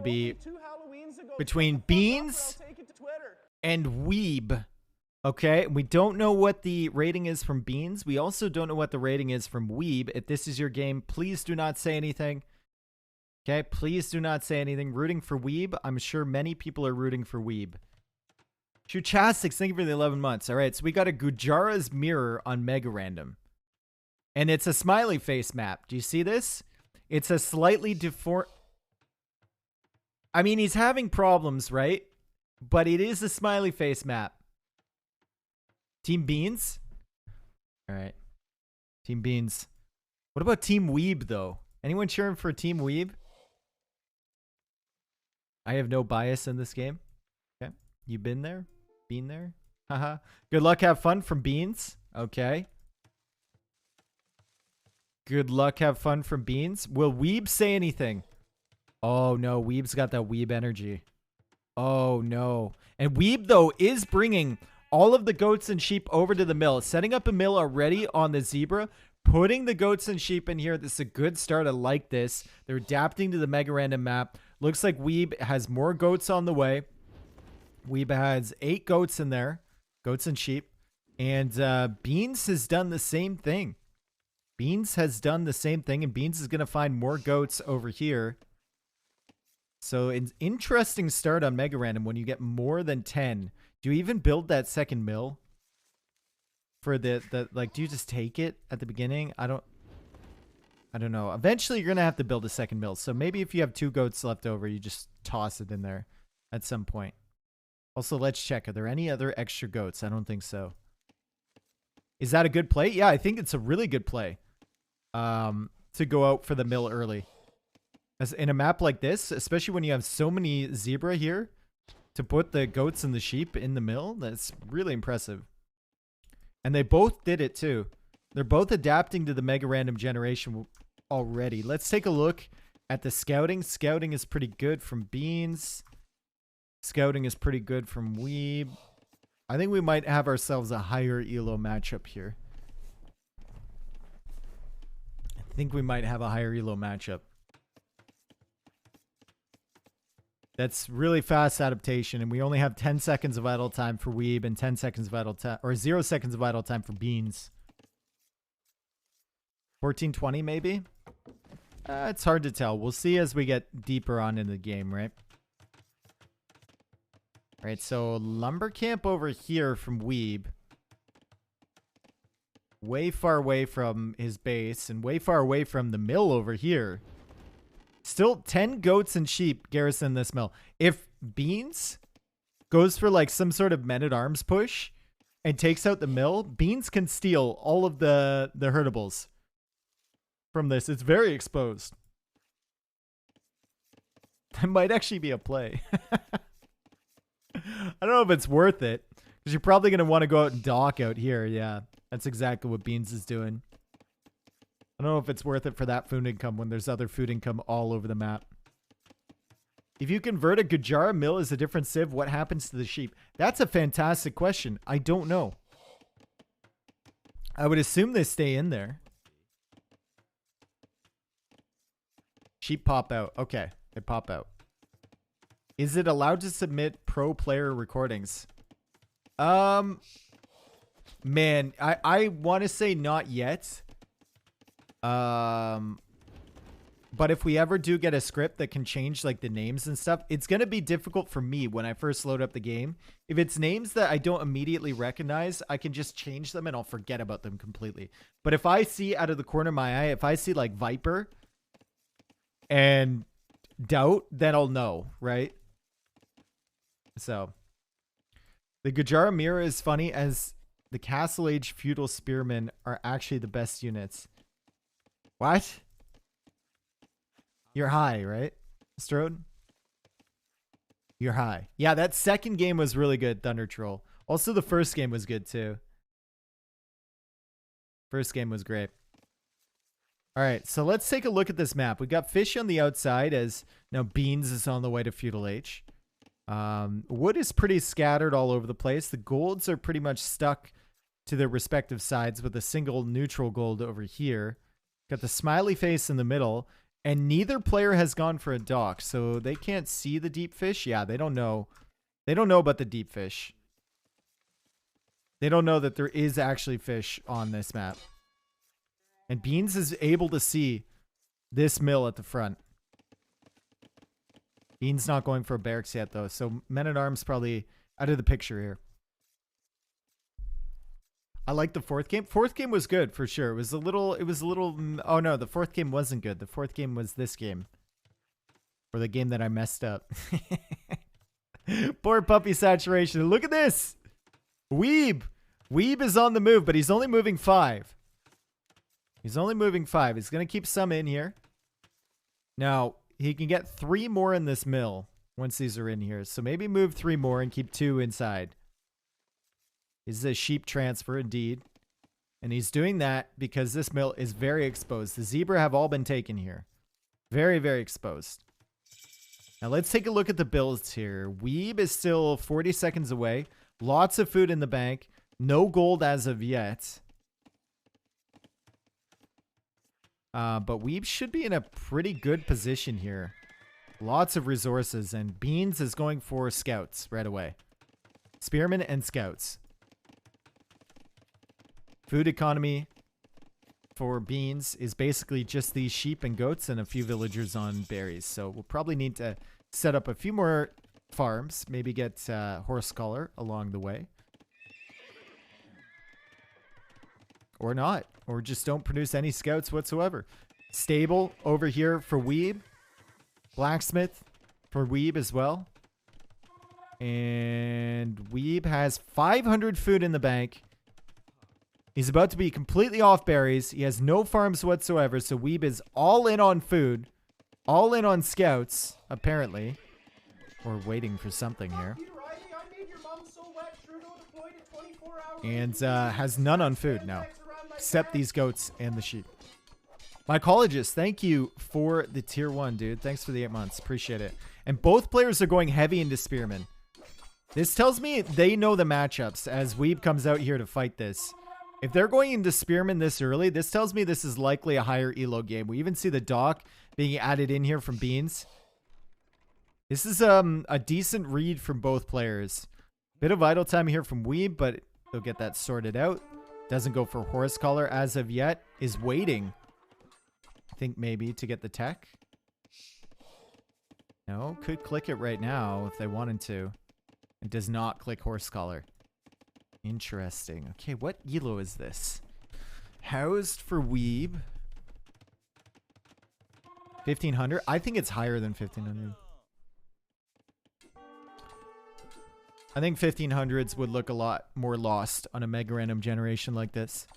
to be between Beans and Weeb. Okay, we don't know what the rating is from Beans. We also don't know what the rating is from Weeb. If this is your game, please do not say anything. Okay, please do not say anything. Rooting for Weeb. I'm sure many people are rooting for Weeb. Chuchastics, thank you for the 11 months. All right, so we got a Gujara's Mirror on Mega Random. And it's a smiley face map. Do you see this? It's a slightly deformed... I mean, he's having problems, right? But it is a smiley face map. Team Beans? All right. Team Beans. What about Team Weeb, though? Anyone cheering for Team Weeb? I have no bias in this game. Okay. You been there? Been there? Haha. Good luck, have fun from Beans. Okay. Good luck, have fun from Beans. Will Weeb say anything? Oh, no. Weeb's got that Weeb energy. Oh, no. And Weeb, though, is bringing all of the goats and sheep over to the mill. Setting up a mill already on the zebra. Putting the goats and sheep in here. This is a good start. I like this. They're adapting to the Mega Random map. Looks like Weeb has more goats on the way. Weeb has 8 goats in there. Goats and sheep. And Beans has done the same thing. Beans has done the same thing. And Beans is going to find more goats over here. So an interesting start on Mega Random when you get more than 10. Do you even build that second mill? For the like, do you just take it at the beginning? I don't know. Eventually, you're going to have to build a second mill. So maybe if you have 2 goats left over, you just toss it in there at some point. Also, let's check. Are there any other extra goats? I don't think so. Is that a good play? Yeah, I think it's a really good play to go out for the mill early. As in a map like this, especially when you have so many zebra here, to put the goats and the sheep in the mill, that's really impressive. And they both did it too. They're both adapting to the Mega Random generation already. Let's take a look at the scouting. Scouting is pretty good from Beans. Scouting is pretty good from Weeb. I think we might have ourselves a higher elo matchup here. I think we might have a higher elo matchup. That's really fast adaptation, and we only have 10 seconds of idle time for Weeb and 10 seconds of idle time, or 0 seconds of idle time for Beans. 14:20 maybe? It's hard to tell. We'll see as we get deeper on in the game, right? Right, so lumber camp over here from Weeb. Way far away from his base, and way far away from the mill over here. Still 10 goats and sheep garrison this mill. If Beans goes for like some sort of men-at-arms push and takes out the mill, Beans can steal all of the herdables from this. It's very exposed. That might actually be a play. I don't know if it's worth it, because you're probably going to want to go out and dock out here. Yeah, that's exactly what Beans is doing. I don't know if it's worth it for that food income when there's other food income all over the map. If you convert a Gujara mill as a different civ, what happens to the sheep? That's a fantastic question. I don't know. I would assume they stay in there. Sheep pop out. Okay, they pop out. Is it allowed to submit pro player recordings? Man, I want to say not yet. But if we ever do get a script that can change like the names and stuff, it's going to be difficult for me when I first load up the game. If it's names that I don't immediately recognize, I can just change them and I'll forget about them completely. But if I see out of the corner of my eye, if I see like Viper and Doubt, then I'll know, right? So the Gujara Mirror is funny, as the Castle Age feudal spearmen are actually the best units. What? You're high, right, Strode? You're high. Yeah, that second game was really good, Thunder Troll. Also, the first game was good, too. First game was great. All right, so let's take a look at this map. We got fish on the outside, as now Beans is on the way to Feudal H. Wood is pretty scattered all over the place. The golds are pretty much stuck to their respective sides with a single neutral gold over here. Got the smiley face in the middle. And neither player has gone for a dock, so they can't see the deep fish. Yeah, they don't know. They don't know about the deep fish. They don't know that there is actually fish on this map. And Beans is able to see this mill at the front. Beans not going for a barracks yet, though. So Men-at-Arms probably out of the picture here. I like the fourth game. Fourth game was good for sure. It was a little. Oh no, the fourth game wasn't good. The fourth game was this game, or the game that I messed up. Poor puppy saturation. Look at this. Weeb is on the move, but he's only moving 5. He's only moving 5. He's gonna keep some in here. Now he can get 3 more in this mill once these are in here. So maybe move 3 more and keep 2 inside. This is a sheep transfer indeed. And he's doing that because this mill is very exposed. The zebra have all been taken here. Very, very exposed. Now let's take a look at the builds here. Weeb is still 40 seconds away. Lots of food in the bank. No gold as of yet. But Weeb should be in a pretty good position here. Lots of resources. And Beans is going for scouts right away. Spearmen and scouts. Food economy for Beans is basically just these sheep and goats and a few villagers on berries. So we'll probably need to set up a few more farms. Maybe get horse collar along the way. Or not. Or just don't produce any scouts whatsoever. Stable over here for Weeb. Blacksmith for Weeb as well. And Weeb has 500 food in the bank. He's about to be completely off berries. He has no farms whatsoever, so Weeb is all in on food. All in on scouts, apparently. We're waiting for something here. And has none on food now. Except these goats and the sheep. Mycologist, thank you for the tier 1, dude. Thanks for the 8 months. Appreciate it. And both players are going heavy into Spearmen. This tells me they know the matchups as Weeb comes out here to fight this. If they're going into Spearmen this early, this tells me this is likely a higher elo game. We even see the dock being added in here from Beans. This is a decent read from both players. Bit of idle time here from Weeb, but they'll get that sorted out. Doesn't go for horse collar as of yet. Is waiting, I think, maybe to get the tech. No, could click it right now if they wanted to. It does not click horse collar. Interesting. Okay, what elo is this? Housed for Weeb. 1500? I think it's higher than 1500. I think 1500s would look a lot more lost on a mega random generation like this.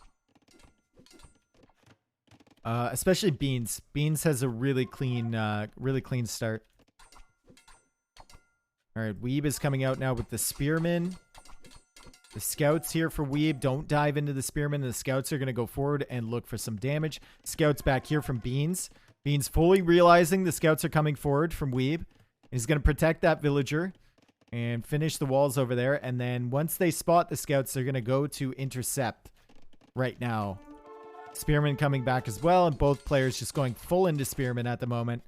Especially Beans. Beans has a really clean start. Alright, Weeb is coming out now with the Spearmen. The scouts here for Weeb. Don't dive into the Spearmen. The scouts are going to go forward and look for some damage. Scouts back here from Beans. Beans fully realizing the scouts are coming forward from Weeb. He's going to protect that villager and finish the walls over there. And then once they spot the scouts, they're going to go to intercept right now. Spearmen coming back as well. And both players just going full into Spearmen at the moment.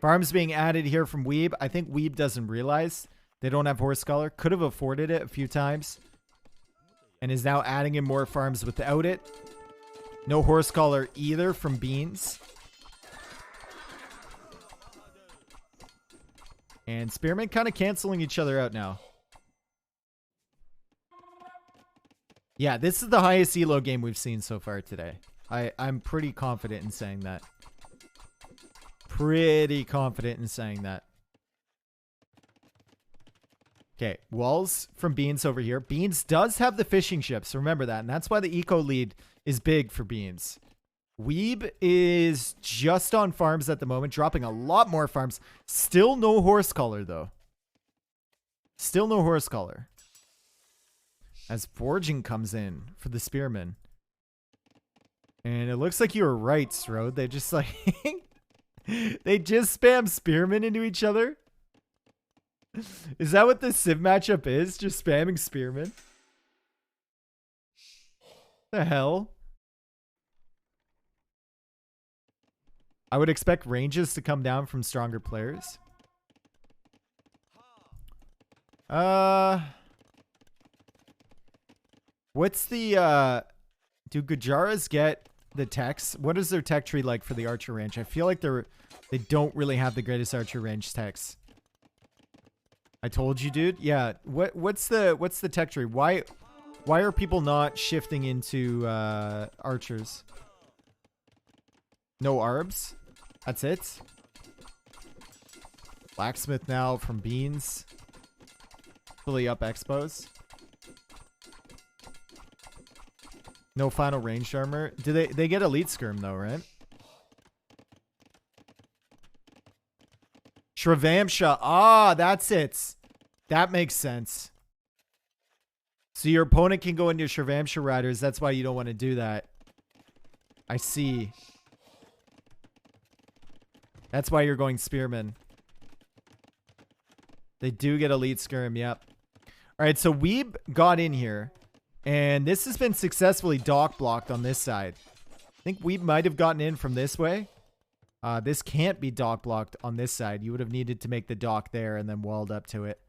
Farms being added here from Weeb. I think Weeb doesn't realize they don't have horse collar. Could have afforded it a few times. And is now adding in more farms without it. No horse collar either from Beans. And Spearmen kind of canceling each other out now. Yeah, this is the highest elo game we've seen so far today. I'm pretty confident in saying that. Pretty confident in saying that. Okay, walls from Beans over here. Beans does have the fishing ships. Remember that. And that's why the eco lead is big for Beans. Weeb is just on farms at the moment, dropping a lot more farms. Still no horse collar, though. Still no horse collar. As foraging comes in for the Spearmen. And it looks like you were right, Strode. They just like... they just spam Spearmen into each other. Is that what this Civ matchup is? Just spamming Spearmen? The hell? I would expect ranges to come down from stronger players. What's the, do Gujaras get the techs? What is their tech tree like for the archer range? I feel like they don't really have the greatest archer range techs. I told you, dude. Yeah. What's the tech tree? Why are people not shifting into archers? No arbs? That's it? Blacksmith now from Beans. Fully up expos. No final ranged armor. Do they get elite skirm though, right? Shravamsha. Ah, that's it. That makes sense. So your opponent can go into Shravamsha riders. That's why you don't want to do that. I see. That's why you're going spearmen. They do get elite skirm, yep. All right, so Weeb got in here. And this has been successfully dock blocked on this side. I think Weeb might have gotten in from this way. This can't be dock blocked on this side. You would have needed to make the dock there and then walled up to it.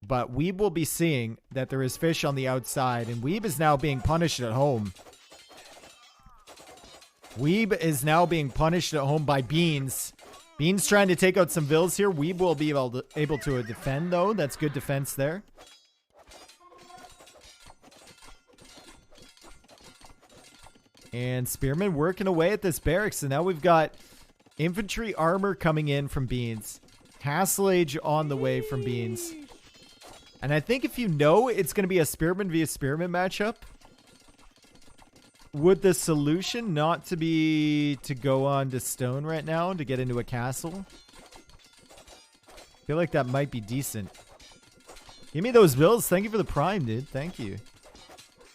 But Weeb will be seeing that there is fish on the outside. And Weeb is now being punished at home. Weeb is now being punished at home by Beans. Beans trying to take out some vills here. Weeb will be able to defend, though. That's good defense there. And Spearman working away at this barracks. And now we've got infantry armor coming in from Beans. Castle Age on the way from Beans. And I think if you know it's going to be a Spearman vs. Spearman matchup, would the solution not to be to go on to stone right now to get into a castle? I feel like that might be decent. Give me those bills. Thank you for the prime, dude. Thank you.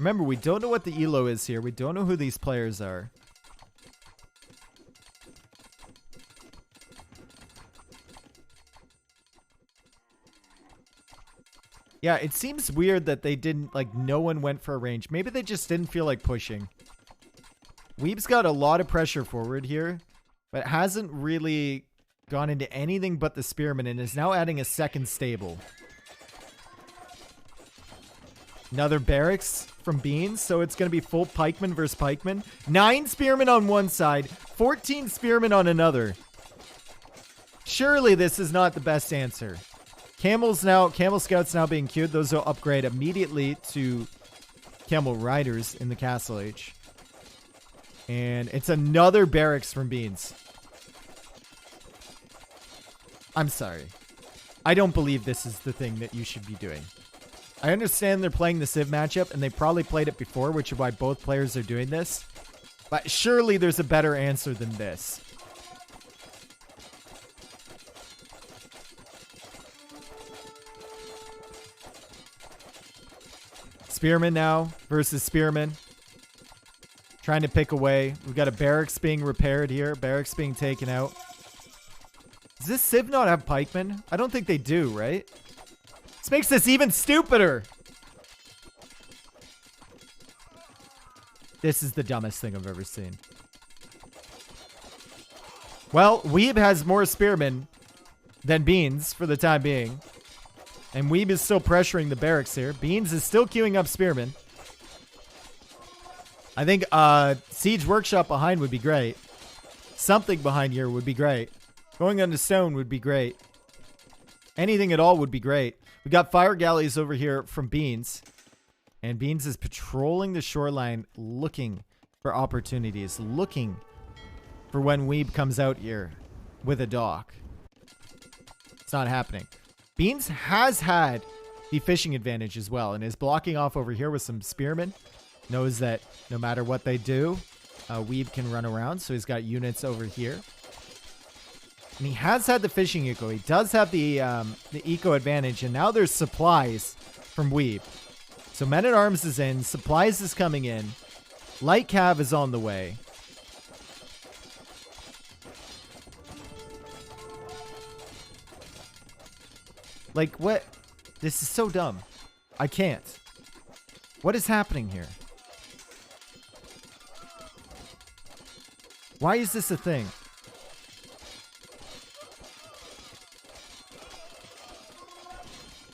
Remember, we don't know what the elo is here. We don't know who these players are. Yeah, it seems weird that they didn't, like, no one went for a range. Maybe they just didn't feel like pushing. Weeb's got a lot of pressure forward here, but hasn't really gone into anything but the spearman and is now adding a second stable. Another barracks from Beans, so it's going to be full pikeman versus pikeman. 9 spearmen on one side, 14 spearmen on another. Surely this is not the best answer. Camel scouts now being queued. Those will upgrade immediately to camel riders in the castle age. And it's another barracks from Beans. I'm sorry. I don't believe this is the thing that you should be doing. I understand they're playing the Civ matchup, and they probably played it before, which is why both players are doing this. But surely there's a better answer than this. Spearman now versus Spearman. Trying to pick away. We've got a barracks being repaired here. Barracks being taken out. Does this Civ not have pikemen? I don't think they do, right? This makes this even stupider. This is the dumbest thing I've ever seen. Well, Weeb has more spearmen than Beans for the time being. And Weeb is still pressuring the barracks here. Beans is still queuing up spearmen. I think Siege Workshop behind would be great. Something behind here would be great. Going onto stone would be great. Anything at all would be great. We got fire galleys over here from Beans. And Beans is patrolling the shoreline looking for opportunities. Looking for when Weeb comes out here with a dock. It's not happening. Beans has had the fishing advantage as well. And is blocking off over here with some spearmen. Knows that no matter what they do, Weeb can run around. So he's got units over here. And he has had the fishing eco. He does have the eco advantage. And now there's supplies from Weeb. So Men-at-Arms is in. Supplies is coming in. Light Cav is on the way. Like, what? This is so dumb. I can't. What is happening here? Why is this a thing?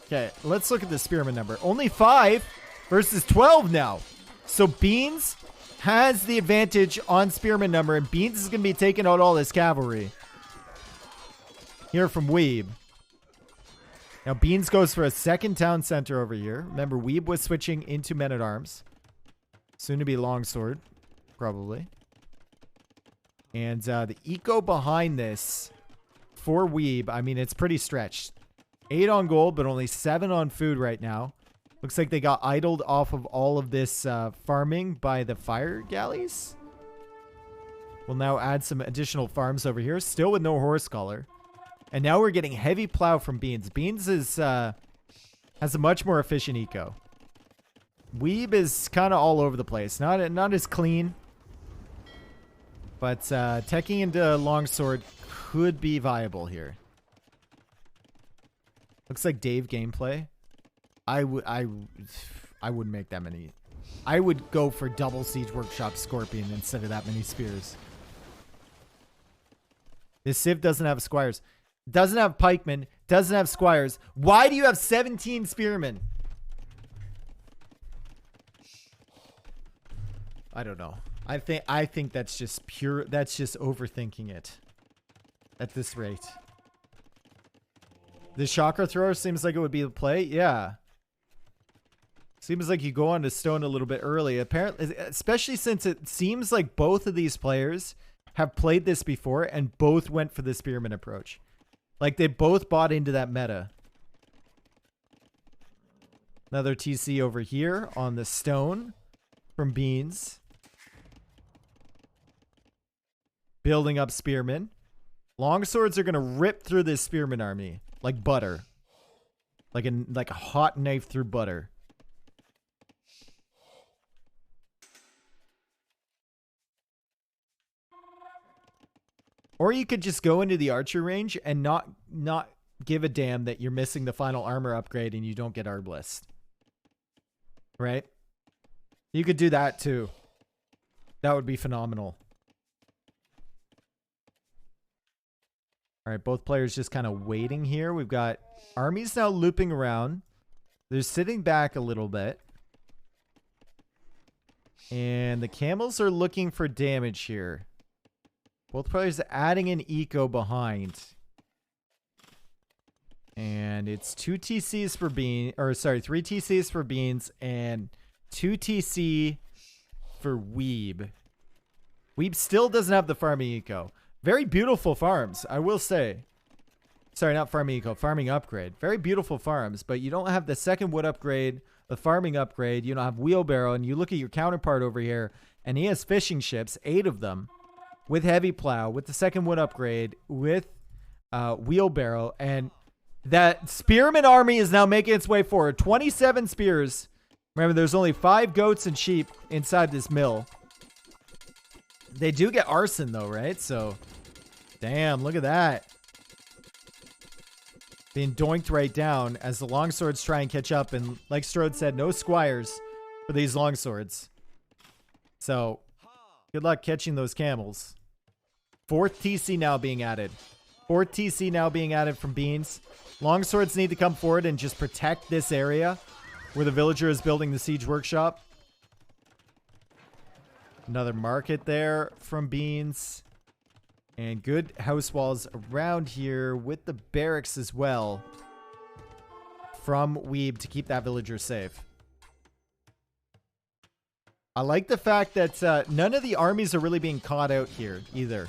Okay, let's look at the spearman number. Only 5 versus 12 now. So Beans has the advantage on spearman number, and Beans is going to be taking out all his cavalry. Here from Weeb. Now Beans goes for a second town center over here. Remember, Weeb was switching into men-at-arms. Soon to be longsword, probably. And the eco behind this for Weeb, I mean, it's pretty stretched. 8 on gold, but only 7 on food right now. Looks like they got idled off of all of this farming by the fire galleys. We'll now add some additional farms over here, still with no horse collar. And now we're getting heavy plow from Beans. Beans is has a much more efficient eco. Weeb is kind of all over the place. Not as clean. But teching into longsword could be viable here. Looks like Dave gameplay. I wouldn't make that many. I would go for double Siege Workshop Scorpion instead of that many spears. This Civ doesn't have squires. Doesn't have pikemen. Doesn't have squires. Why do you have 17 spearmen? I don't know. I think that's just pure. That's just overthinking it. At this rate. The chakra thrower seems like it would be the play. Yeah. Seems like you go on to stone a little bit early. Apparently, especially since it seems like both of these players have played this before and both went for the spearman approach. Like they both bought into that meta. Another TC over here on the stone from Beans. Building up spearmen. Longswords are going to rip through this spearman army like butter. Like a hot knife through butter. Or you could just go into the archer range and not give a damn that you're missing the final armor upgrade and you don't get Arbalest. Right? You could do that too. That would be phenomenal. All right, both players just kind of waiting here. We've got armies now looping around. They're sitting back a little bit. And the camels are looking for damage here. Both players adding an eco behind. And it's 2 TCs for Beans, or sorry, 3 TCs for Beans and 2 TC for Weeb. Weeb still doesn't have the farming eco. Very beautiful farms, I will say. Sorry, not farming eco, farming upgrade. Very beautiful farms, but you don't have the second wood upgrade, the farming upgrade. You don't have wheelbarrow, and you look at your counterpart over here, and he has fishing ships, 8 of them. With heavy plow, with the second wood upgrade, with wheelbarrow, and that spearman army is now making its way forward. 27 spears. Remember, there's only 5 goats and sheep inside this mill. They do get arson though, right? So, damn, look at that. Being doinked right down as the longswords try and catch up. And like Strode said, no squires for these longswords. So, good luck catching those camels. 4th TC now being added. 4th TC now being added from Beans. Longswords need to come forward and just protect this area where the villager is building the siege workshop. Another market there from Beans. And good house walls around here with the barracks as well from Weeb to keep that villager safe. I like the fact that none of the armies are really being caught out here either.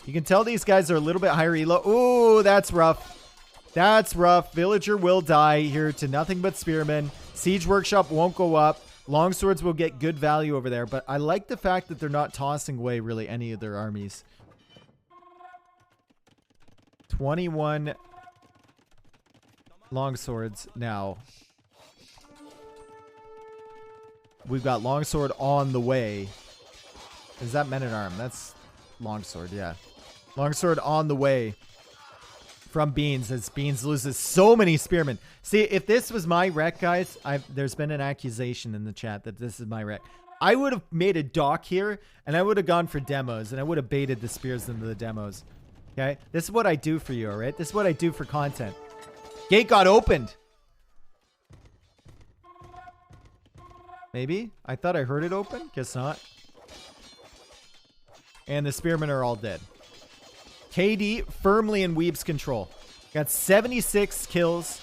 You can tell these guys are a little bit higher elo. Ooh, that's rough. That's rough. Villager will die here to nothing but spearmen. Siege workshop won't go up. Longswords will get good value over there. But I like the fact that they're not tossing away really any of their armies. 21 longswords now. We've got longsword on the way. Is that men-at-arm? That's longsword, yeah. Longsword on the way from Beans as Beans loses so many spearmen. See, if this was my wreck, guys, there's been an accusation in the chat that this is my wreck. I would have made a dock here, and I would have gone for demos, and I would have baited the spears into the demos. Okay? This is what I do for you, all right? This is what I do for content. Gate got opened. Maybe? I thought I heard it open. Guess not. And the spearmen are all dead. KD firmly in Weeb's control. Got 76 kills,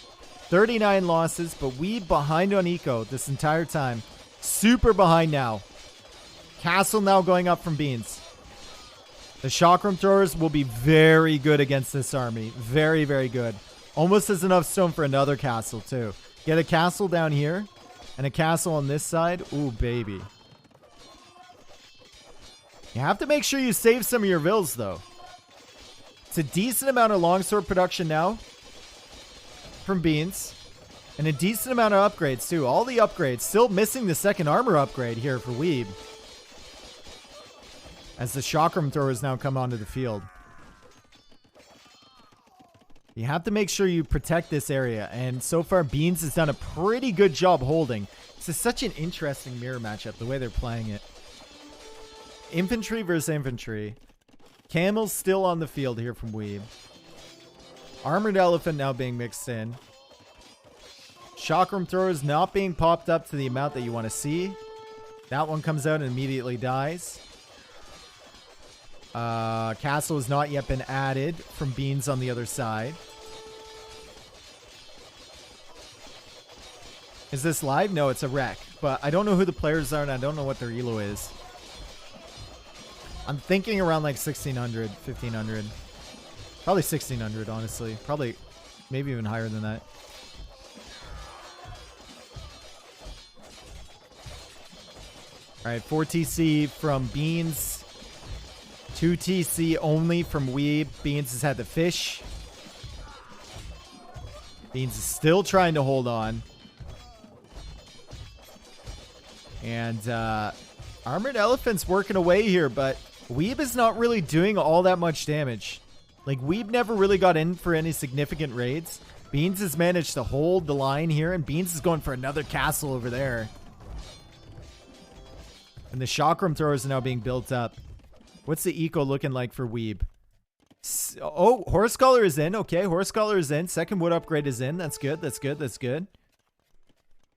39 losses, but Weeb behind on eco this entire time. Super behind now. Castle now going up from Beans. The chakram throwers will be very good against this army. Very, very good. Almost has enough stone for another castle, too. Get a castle down here and a castle on this side. Ooh, baby. You have to make sure you save some of your vills, though. It's a decent amount of longsword production now from Beans. And a decent amount of upgrades, too. All the upgrades. Still missing the second armor upgrade here for Weeb. As the chakram throwers now come onto the field. You have to make sure you protect this area. And so far, Beans has done a pretty good job holding. This is such an interesting mirror matchup, the way they're playing it. Infantry versus infantry. Camels still on the field here from Weeb. Armored elephant now being mixed in. Chakram throwers not being popped up to the amount that you want to see. That one comes out and immediately dies. Castle has not yet been added from Beans on the other side. Is this live? No, it's a wreck. But I don't know who the players are and I don't know what their elo is. I'm thinking around like 1600, 1500. Probably 1600, honestly. Probably, maybe even higher than that. Alright, 4 TC from Beans. 2 TC only from Weeb. Beans has had the fish. Beans is still trying to hold on. And Armored Elephant's working away here, but Weeb is not really doing all that much damage. Like, Weeb never really got in for any significant raids. Beans has managed to hold the line here, and Beans is going for another castle over there. And the chakram throwers are now being built up. What's the eco looking like for Weeb? Oh, Horse Collar is in. Okay, Horse Collar is in. Second wood upgrade is in. That's good. That's good. That's good.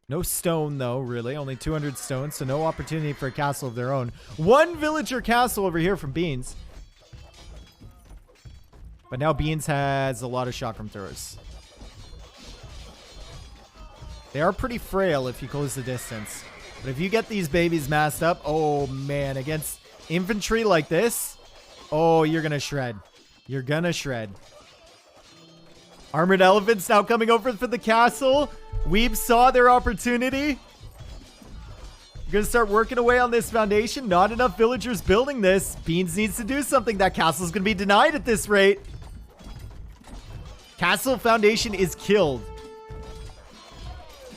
No stone, though, really. Only 200 stone, so no opportunity for a castle of their own. One villager castle over here from Beans. But now Beans has a lot of chakram throwers. They are pretty frail if you close the distance. But if you get these babies masked up, oh, man, against infantry like this, oh, you're going to shred. You're going to shred. Armored elephants now coming over for the castle. Weeb saw their opportunity. You're going to start working away on this foundation. Not enough villagers building this. Beans needs to do something. That castle's going to be denied at this rate. Castle foundation is killed.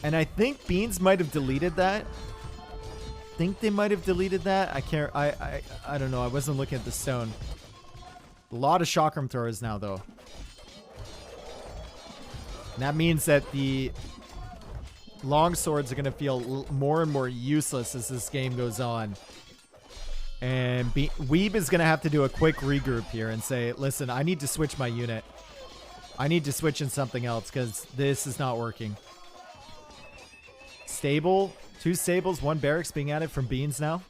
And I think Beans might have deleted that. I think they might have deleted that. I can't. I don't know. I wasn't looking at the stone. A lot of chakram throwers now, though. And that means that the long swords are going to feel more and more useless as this game goes on. And Weeb is going to have to do a quick regroup here and say, listen, I need to switch my unit. I need to switch in something else because this is not working. Stable. 2 stables, 1 barracks being added from Beans now.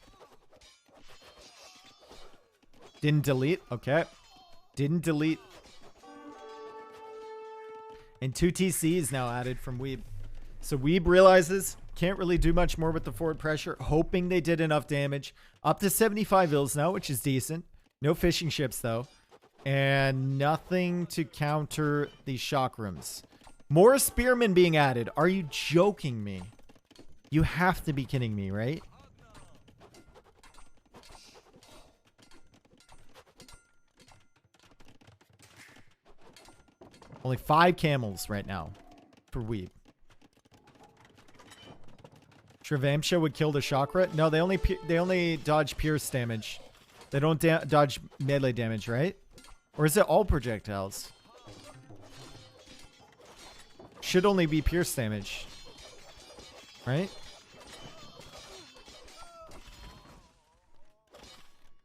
Didn't delete. Okay. Didn't delete. And 2 TCs now added from Weeb. So Weeb realizes can't really do much more with the forward pressure. Hoping they did enough damage. Up to 75 ills now, which is decent. No fishing ships, though. And nothing to counter the chakrams. More spearmen being added. Are you joking me? You have to be kidding me, right? Only 5 camels right now for Weeb. Travamsha would kill the chakra. No, they only dodge pierce damage. They don't dodge melee damage, right? Or is it all projectiles? Should only be pierce damage. Right?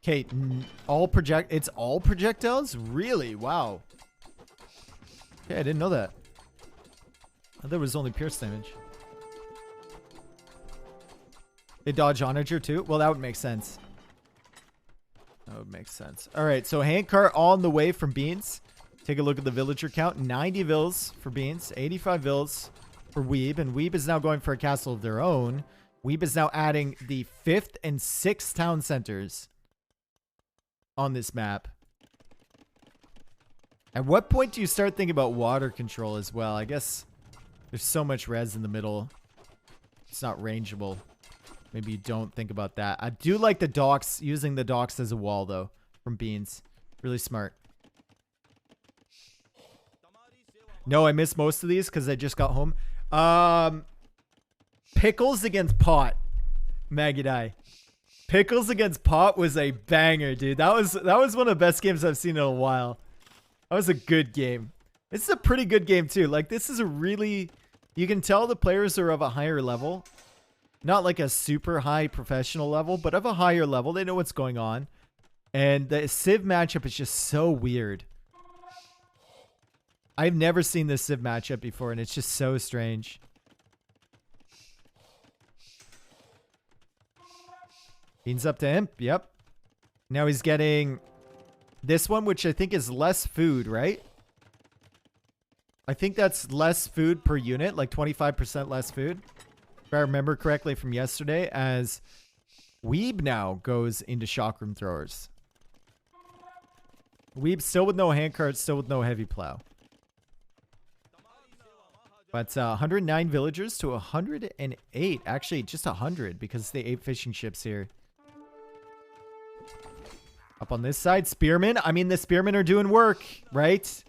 Okay, it's all projectiles? Really? Wow. Okay, I didn't know that. I thought it was only pierce damage. They dodge onager too? Well, that would make sense. That would make sense. All right, so handcart on the way from Beans. Take a look at the villager count. 90 vills for Beans. 85 vills for Weeb. And Weeb is now going for a castle of their own. Weeb is now adding the 5th and 6th town centers on this map. At what point do you start thinking about water control as well? I guess there's so much res in the middle. It's not rangeable. Maybe you don't think about that. I do like the docks, using the docks as a wall, though, from Beans. Really smart. No, I missed most of these because I just got home. Pickles against Pot. Magidai. Pickles against Pot was a banger, dude. That was one of the best games I've seen in a while. That was a good game. This is a pretty good game, too. Like, this is a really... You can tell the players are of a higher level. Not like a super high professional level, but of a higher level. They know what's going on. And the Civ matchup is just so weird. I've never seen this Civ matchup before, and it's just so strange. Beans up to Imp. Yep. Now he's getting this one, which I think is less food, right? I think that's less food per unit, like 25% less food. If I remember correctly from yesterday, as Weeb now goes into chakram throwers. Weeb still with no handcart, still with no heavy plow. But 109 villagers to 108. Actually, just 100 because the 8 fishing ships here. Up on this side, spearmen. I mean, the spearmen are doing work, right?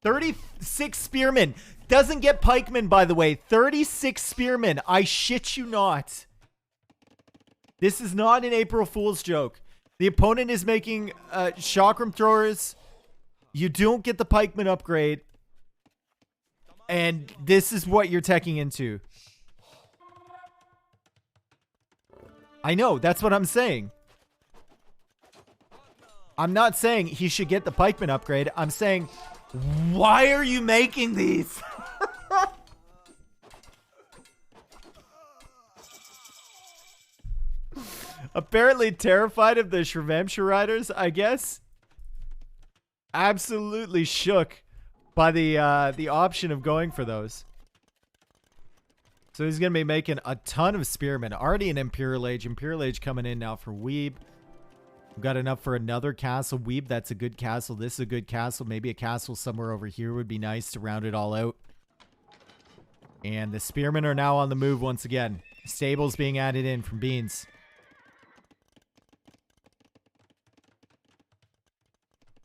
36 spearmen. Doesn't get pikemen, by the way. 36 spearmen. I shit you not. This is not an April Fool's joke. The opponent is making chakram throwers. You don't get the pikeman upgrade. And this is what you're teching into. I know. That's what I'm saying. I'm not saying he should get the pikeman upgrade. I'm saying, why are you making these? Apparently terrified of the Shrevamshire Riders, I guess. Absolutely shook by the option of going for those. So he's going to be making a ton of spearmen. Already an Imperial Age. Imperial Age coming in now for Weeb. We've got enough for another castle. Weeb, that's a good castle. This is a good castle. Maybe a castle somewhere over here would be nice to round it all out. And the spearmen are now on the move once again. Stables being added in from Beans.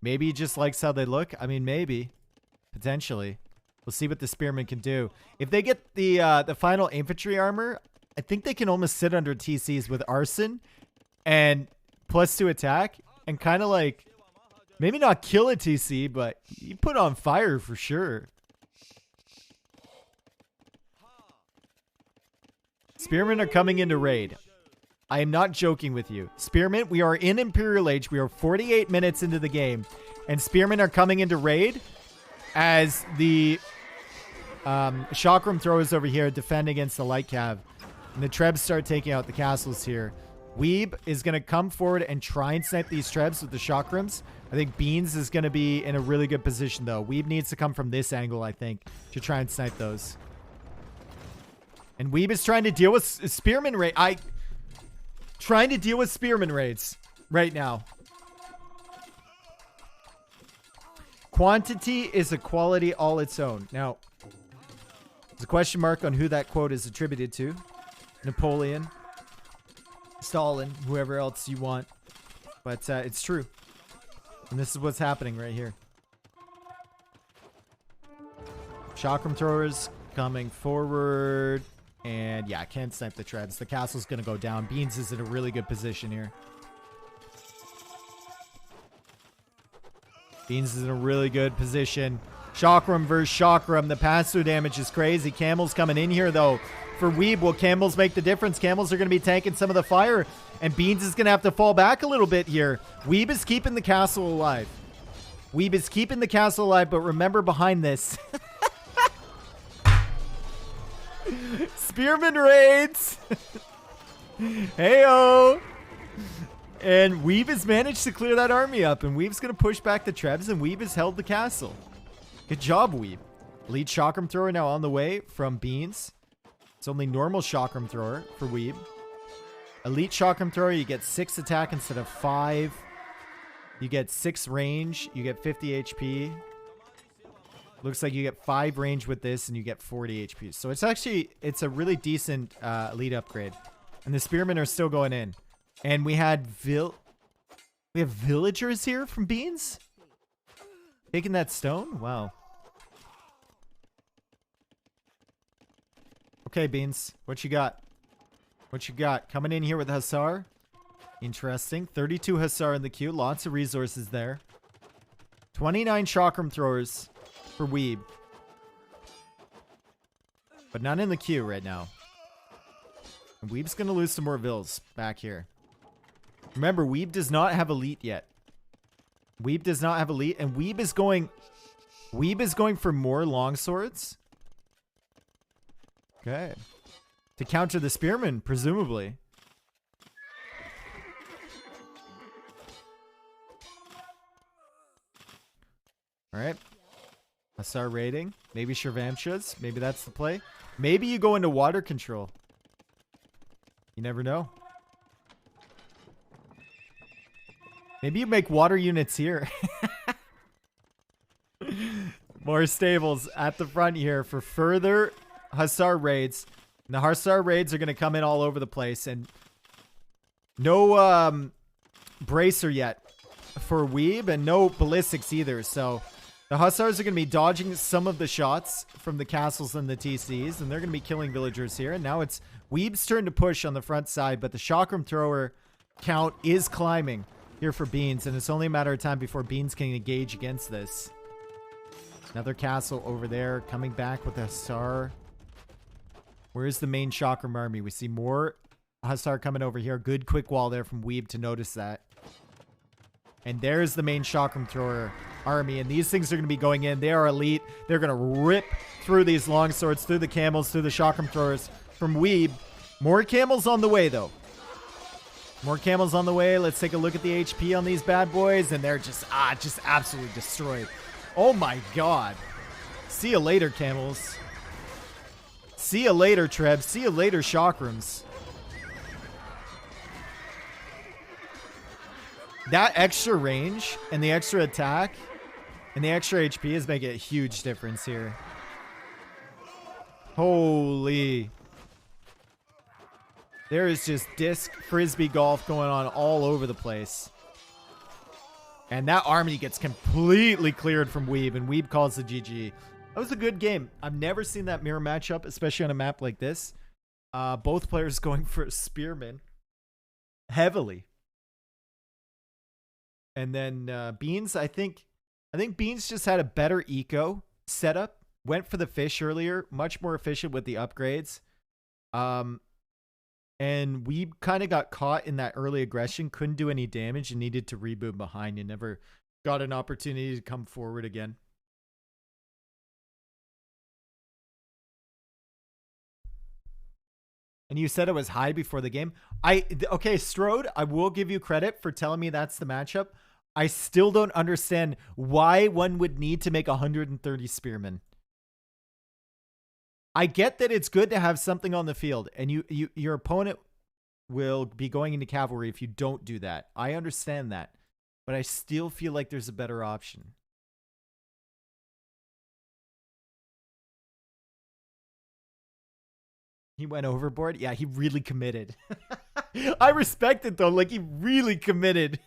Maybe he just likes how they look. I mean, maybe. Potentially. We'll see what the spearmen can do. If they get the final infantry armor, I think they can almost sit under TCs with arson and +2 attack and kind of like maybe not kill a TC, but you put on fire for sure. Spearmen are coming into raid. I am not joking with you. Spearmen, we are in Imperial Age. We are 48 minutes into the game. And Spearmen are coming into raid as the chakram throwers over here defend against the light cav. And the Trebs start taking out the castles here. Weeb is going to come forward and try and snipe these Trebs with the chakrams. I think Beans is going to be in a really good position, though. Weeb needs to come from this angle, I think, to try and snipe those. And Weeb is trying to deal with Spearman raid. Trying to deal with Spearman raids right now. Quantity is a quality all its own. Now, there's a question mark on who that quote is attributed to. Napoleon, Stalin, whoever else you want. But it's true. And this is what's happening right here. Chakram throwers coming forward. And yeah, can't snipe the Trebs. The castle's going to go down. Beans is in a really good position here. Beans is in a really good position. Chakram versus Chakram. The pass-through damage is crazy. Camel's coming in here, though. for Weeb. Will Camels make the difference? Camels are going to be tanking some of the fire, and Beans is going to have to fall back a little bit here. Weeb is keeping the castle alive. Weeb is keeping the castle alive, but remember behind this. Spearman raids. Heyo. And Weeb has managed to clear that army up, and Weeb's going to push back the Trebs, and Weeb has held the castle. Good job, Weeb. Elite Chakram Thrower now on the way from Beans. It's only normal Chakram Thrower for Weeb. Elite Chakram Thrower, you get 6 attack instead of 5. You get 6 range. You get 50 HP. Looks like you get 5 range with this, and you get 40 HP. So it's actually, it's a really decent elite upgrade. And the Spearmen are still going in. And we had we have villagers here from Beans? Taking that stone? Wow. Okay, Beans. What you got? What you got? Coming in here with Hussar. Interesting. 32 Hussar in the queue. Lots of resources there. 29 Chakram Throwers for Weeb. But none in the queue right now. And Weeb's going to lose some more vills back here. Remember, Weeb does not have elite yet. Weeb does not have elite, and Weeb is going for more longswords. Okay. To counter the Spearmen, presumably. Alright. Hussar raiding. Maybe Shirvamshas. Maybe that's the play. Maybe you go into water control. You never know. Maybe you make water units here. More stables at the front here for further Hussar raids. And the Hussar raids are going to come in all over the place. And no bracer yet for Weeb, and no ballistics either. So the Hussars are going to be dodging some of the shots from the castles and the TCs. And they're going to be killing villagers here. And now it's Weeb's turn to push on the front side. But the Chakram Thrower count is climbing here for Beans, and it's only a matter of time before Beans can engage against this. Another castle over there coming back with a Hussar. Where's the main Chakram army? We see more Hussar coming over here. Good quick wall there from Weeb to notice that. And there's the main Chakram Thrower army, and these things are going to be going in. They are elite. They're going to rip through these longswords, through the camels, through the Chakram Throwers from Weeb. More camels on the way, though. More camels on the way. Let's take a look at the HP on these bad boys. And they're just absolutely destroyed. Oh my god. See you later, camels. See you later, Trebs. See you later, Chakrams. That extra range and the extra attack and the extra HP is making a huge difference here. Holy. There is just disc frisbee golf going on all over the place. And that army gets completely cleared from Weeb, and Weeb calls the GG. That was a good game. I've never seen that mirror matchup, especially on a map like this. Both players going for Spearmen heavily. And then Beans, I think Beans just had a better eco setup. Went for the fish earlier, much more efficient with the upgrades. And we kind of got caught in that early aggression, couldn't do any damage, and needed to reboot behind and never got an opportunity to come forward again. And you said it was high before the game. Okay, Strode, I will give you credit for telling me that's the matchup. I still don't understand why one would need to make 130 Spearmen. I get that it's good to have something on the field, and your opponent will be going into cavalry if you don't do that. I understand that, but I still feel like there's a better option. He went overboard? Yeah, he really committed. I respect it, though. Like, he really committed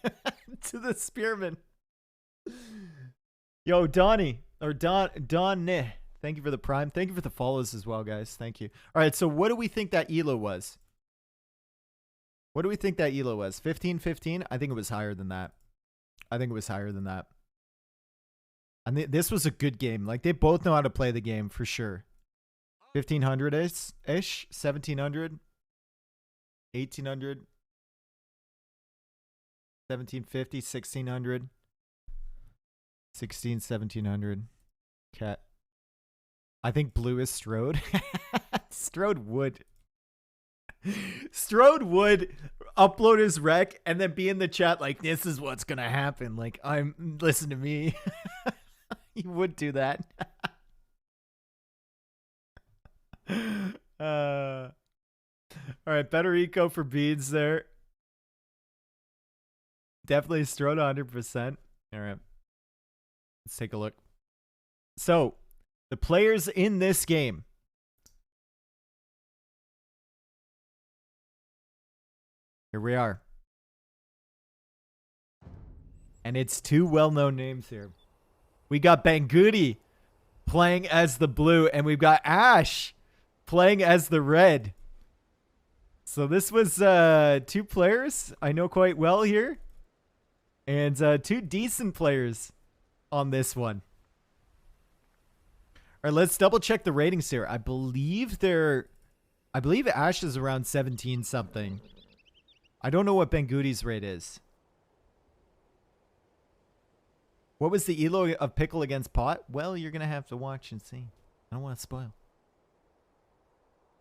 to the Spearmen. Yo, Donnie, or Don, thank you for the prime. Thank you for the follows as well, guys. Thank you. All right, so what do we think that ELO was? What do we think that ELO was? 15-15? I think it was higher than that. I think it was higher than that. And this was a good game. Like, they both know how to play the game, for sure. 1500 ish, 1700, 1800, 1750, 1600, 1700. Cat. I think blue is Strode. Strode would. Strode would upload his rec and then be in the chat like, this is what's going to happen. Like, listen to me. He would do that. All right, better eco for beads there. Definitely Strode 100%. All right. Let's take a look. So, the players in this game. Here we are. And it's two well-known names here. We got Banggoody playing as the blue, and we've got Ash playing as the red. So this was two players I know quite well here. And two decent players on this one. All right, let's double check the ratings here. I believe Ash is around 17 something. I don't know what Bangoody's rate is. What was the elo of Pickle against Pot? Well, you're going to have to watch and see. I don't want to spoil.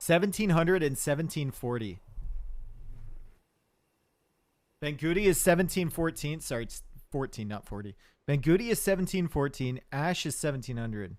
1700 and 1740. Banggoody is 1714. Sorry, it's 14, not 40. Banggoody is 1714. Ash is 1700.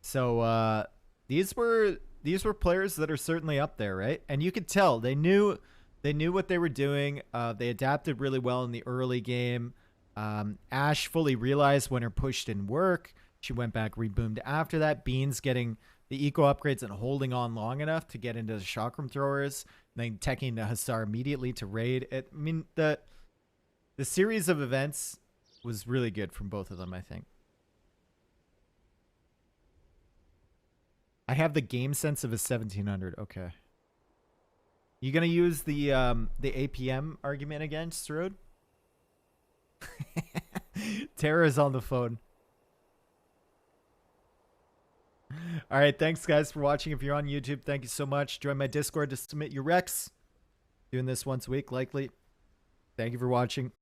So these were players that are certainly up there, right? And you could tell they knew what they were doing. They adapted really well in the early game. Ash fully realized when her push didn't work. She went back, reboomed after that. Beans getting the eco upgrades and holding on long enough to get into the chakram throwers, and then teching the Hussar immediately to raid. I mean, the series of events was really good from both of them, I think. I have the game sense of a 1700. Okay. You gonna use the APM argument again, Strode? Tara's on the phone. All right, thanks guys for watching. If you're on YouTube, thank you so much. Join my Discord to submit your recs. Doing this once a week, likely. Thank you for watching.